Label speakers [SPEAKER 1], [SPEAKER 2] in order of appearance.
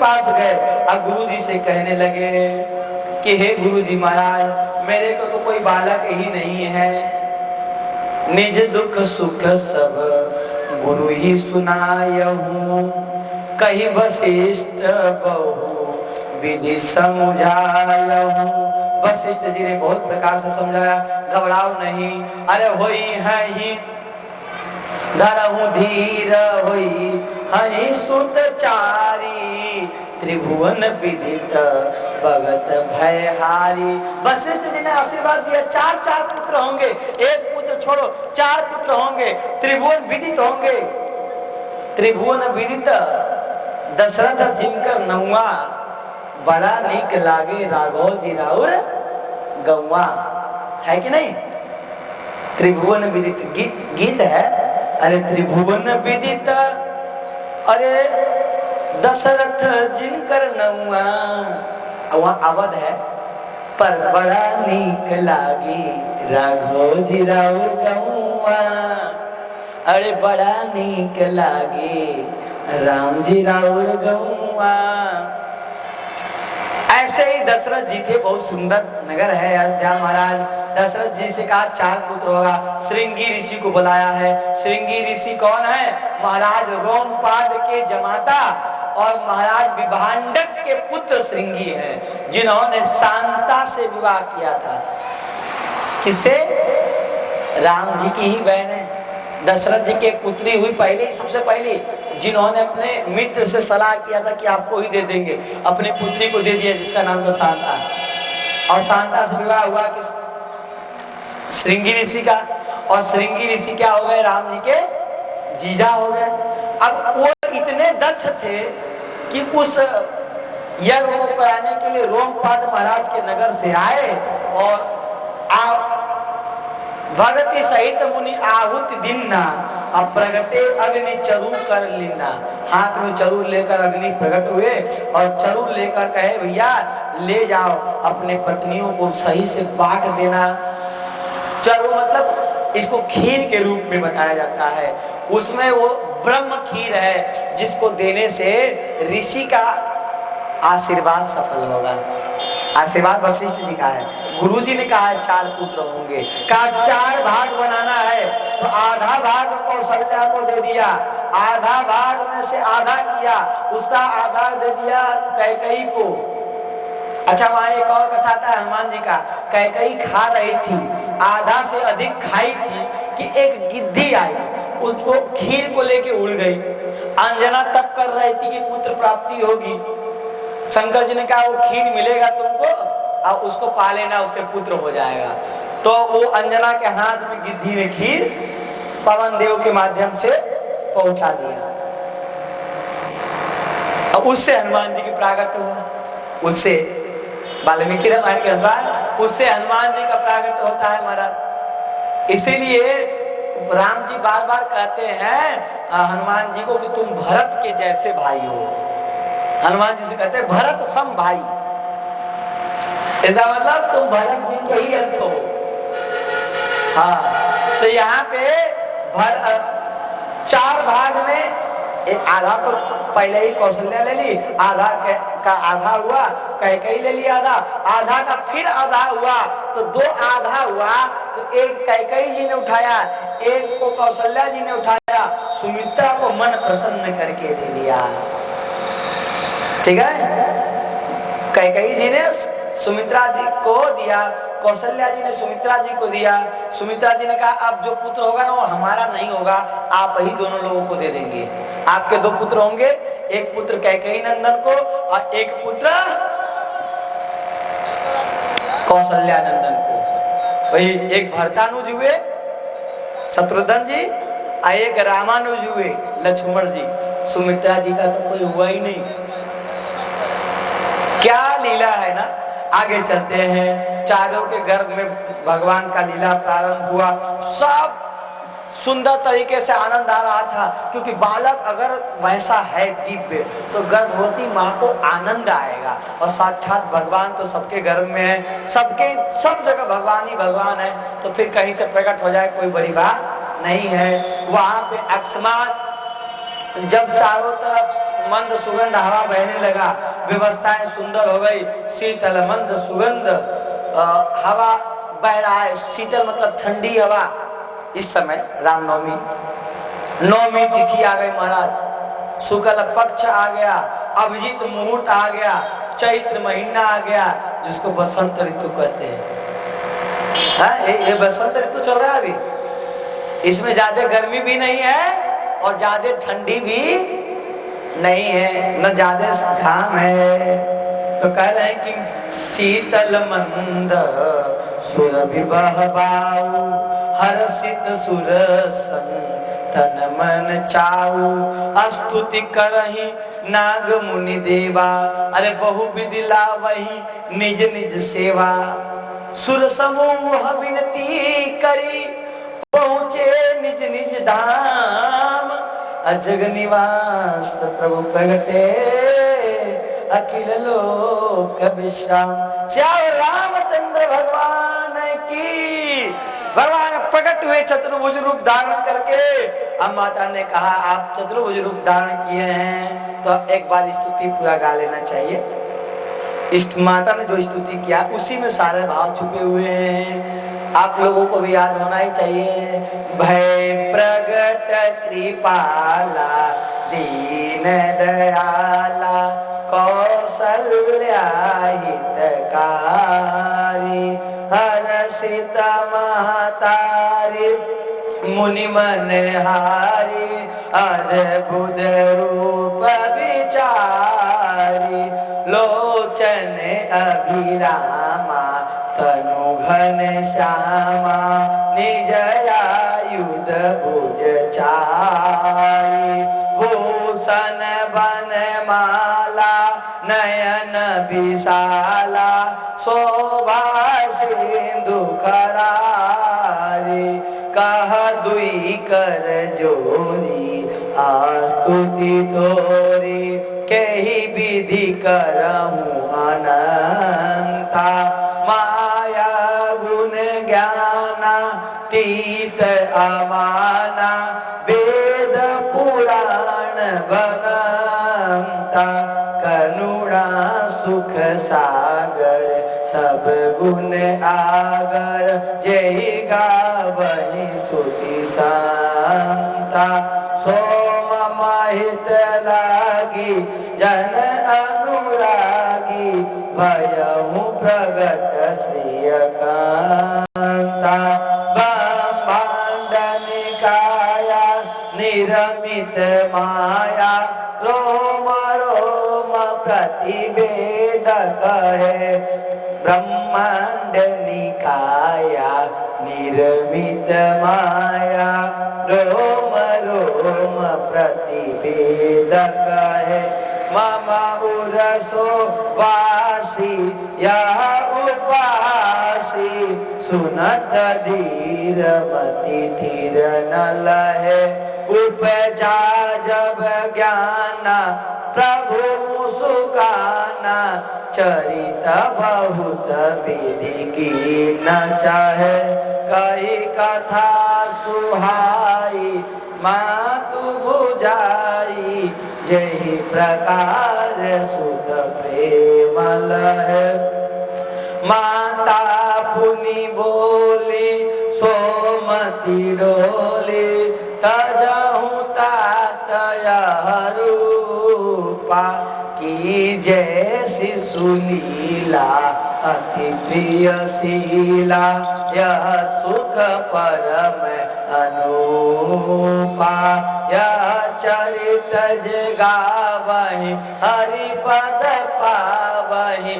[SPEAKER 1] पास गए और गुरुजी से कहने लगे कि हे गुरुजी महाराज, मेरे को तो कोई बालक ही नहीं है, निज दुख सुख सब गुरु ही सुनायहूं, कही वशिष्ठ बहु विधि समझायहूं। वशिष्ठ जी ने बहुत प्रकार से समझाया, घबराओ नहीं, अरे होई है ही धरहु धीर, होई हई सुतचारी, त्रिभुवन विदित भगत भयहारी। वशिष्ठ जी ने आशीर्वाद दिया, चार पुत्र होंगे, एक पुत्र छोड़ो, 4 पुत्र होंगे, त्रिभुवन विदित होंगे। त्रिभुवन विदित दशरथ जिनकर नहुआ, बड़ा नीक लागे राघव जी राउर गौआ, है कि नहीं? त्रिभुवन विदित गीत है। अरे त्रिभुवन विदित, अरे दशरथ जिनकर नहुआ, वहाँ अवध है, पर बड़ा नीक लागे राघव जी राउर गौआ, अरे बड़ा नीक लागे राम जी राउर गौआ। ऐसे ही दशरथ जी थे, बहुत सुंदर नगर है अयोध्या। महाराज दशरथ जी से कहा 4 पुत्र होगा, श्रृंगी ऋषि को बुलाया है। श्रृंगी ऋषि कौन है? महाराज रोमपाद के जमाता और महाराज विभांडक के पुत्र श्रृंगी हैं, जिन्होंने शांता से विवाह किया था। किससे? राम जी की ही बहन है, दशरथ जी के पुत्री हुई पहले, सबसे पहले, जिन्होंने अपने मित्र से सलाह किया था कि आपको ही दे देंगे, अपनी पुत्री को दे दिया, जिसका नाम था शांता। और शांता से विवाह हुआ किस? श्रृंगी ऋषि का। और श्रृंगी ऋषि क्या हो गए? राम जी के जीजा हो गए। अब वो इतने दक्ष थे कि उस यज्ञ को कराने के लिए रोमपाद महाराज के नगर से आए और भगति सहित मुनि आहुति दिन्ना, अब प्रगटे अग्नि चरु कर लेना। हाथ में चरु लेकर अग्नि प्रकट हुए और चरु लेकर कहे भैया ले जाओ, अपने पत्नियों को सही से बांट देना। चरु मतलब इसको खीर के रूप में बताया जाता है, उसमें वो ब्रह्म खीर है जिसको देने से ऋषि का आशीर्वाद सफल होगा। आशीर्वाद वशिष्ठ जी का है। गुरु जी ने कहा है 4 पुत्र होंगे, कहा 4 भाग बनाना है, तो आधा भाग कौशल्या को दे दिया, आधा भाग में से आधा किया, उसका आधा दे दिया कैकेयी को। अच्छा, वहां एक और कथा था हनुमान जी का। कैकेयी खा रही थी, आधा से अधिक खाई थी कि एक गिद्धी आई, उसको खीर को लेके उड़ गई। अंजना तब कर रही थी कि पुत्र प्राप्ति होगी। शंकर जी ने कहा वो खीर मिलेगा तुमको और उसको पा लेना, उससे पुत्र हो जाएगा। तो वो अंजना के हाथ में गिद्धी ने खीर पवन देव के माध्यम से पहुंचा दिया। अब उससे हनुमान जी की प्रागट हुआ, उससे वाल्मीकि रामायण के अनुसार उससे हनुमान जी का प्रागट होता है महाराज। इसीलिए राम जी बार बार कहते हैं हनुमान जी को कि तुम भरत के जैसे भाई हो। हनुमान जी से कहते हैं भरत सम भाई, इसका मतलब तुम भरत जी के ही अंश हो। हाँ, तो यहाँ पे 4 भाग में आधा तो पहले ही कौशल्या ले ली, आधा का आधा हुआ कैकेयी ले लिया, आधा का फिर आधा हुआ, तो 2 आधा हुआ। तो एक कैकेयी जी ने उठाया, एक को कौशल्या जी ने उठाया, सुमित्रा को मन प्रसन्न करके दे दिया। ठीक है, कैकेयी जी ने सुमित्रा जी को दिया, कौशल्या जी ने सुमित्रा जी को दिया। सुमित्रा जी ने कहा अब जो पुत्र होगा ना वो हमारा नहीं होगा, आप ही दोनों लोगों को दे देंगे। आपके 2 पुत्र होंगे, एक पुत्र कैकेयी नंदन को और एक पुत्र कौशल्या नंदन को। वही एक भरतानुज हुए शत्रुघ्न जी और एक रामानुज हुए लक्ष्मण जी। सुमित्रा जी का तो कोई हुआ ही नहीं। क्या लीला है ना। आगे चलते हैं, चारों के गर्भ में भगवान का लीला प्रारंभ हुआ। सब सुंदर तरीके से आनंद आ रहा था, क्योंकि बालक अगर वैसा है दिव्य तो गर्भवती माँ को आनंद आएगा। और साक्षात भगवान तो सबके गर्भ में है, सबके सब जगह भगवान ही भगवान है, तो फिर कहीं से प्रकट हो जाए कोई बड़ी बात नहीं है। वहां पे अकस्मात जब चारों तरफ मंद सुगंध हवा बहने लगा, व्यवस्थाएं सुंदर हो गई, शीतल मंद सुगंध हवा बह रहा है। शीतल मतलब ठंडी हवा। इस समय रामनवमी, नवमी तिथि आ गई महाराज, शुक्ल पक्ष आ गया, अभिजीत मुहूर्त आ गया, चैत्र महीना आ गया, जिसको बसंत ऋतु कहते हैं। ये बसंत ऋतु चल रहा है अभी। इसमें ज्यादा गर्मी भी नहीं है और ज्यादा ठंडी भी नहीं है, न ज्यादा घाम है। तो कह रहे हैं कि शीतल मंद सुर विवाह बाऊ, हर्षित सुर तन मन चाऊ, स्तुति करहि नाग मुनि देवा, अरे बहु विधि लावहि निज निज सेवा। सुर समूह विनती करी पहुँचे निज निज धाम, अजग निवास प्रभु प्रगटे अखिल लोक विश्राम। श्याम रामचंद्र भगवान की। भगवान प्रकट हुए चतुर्भुज रूप धारण करके। अब माता ने कहा आप चतुर्भुज रूप धारण किए हैं तो अब एक बार स्तुति पूरा गा लेना चाहिए। इस माता ने जो स्तुति किया उसी में सारे भाव छुपे हुए हैं, आप लोगों को भी याद होना ही चाहिए। भय प्रगट कृपाला दीन दयाला, कौसल्या हितकारी, हर्षित महतारी, मुनि मनहारी, अद्भुत रूप विचारी, लोचन अभिरामा, तनु घन श्यामा, निज आयुध भुज चारी, भूषण बन माला, नयन विशाला, शोभा सिंधु करारी, कह दुई कर जोरी, आस्तुति तोरी, केहि विधि करहूँ अनंता, माया गुण ज्ञाना तीत अमाना, वेद पुराण बनंता, करुणा सुख सागर, सब गुण आगर, जय गावहि सुति संता, सोम महित लागी, जन अनुरागी, भयहु प्रगट श्रिय कांता, ब्रह्मांड निकाया, निरमित माया, रोम रोम प्रतिवेदक है, ब्रह्मांड निकाया, निर्मित माया, रोम रोम प्रतिवेदक है, मम उरसो वासी यह उपासी, सुनत धीर मति धीर न लहे, उपजा जब ज्ञाना, प्रभु मुसुकाना, चरित बहुत विधि की न चाहे, कही कथा सुहाई, मातु बुझाई, यही प्रकार सुत प्रेम लहे, माता पुनि बोली, सोमति डोली, तजहु तात यह रूपा, की जैसी सुलीला अति प्रिय शीला, यह सुख परम अनुपा, यह चरित गावहि, हरि पद पावहि।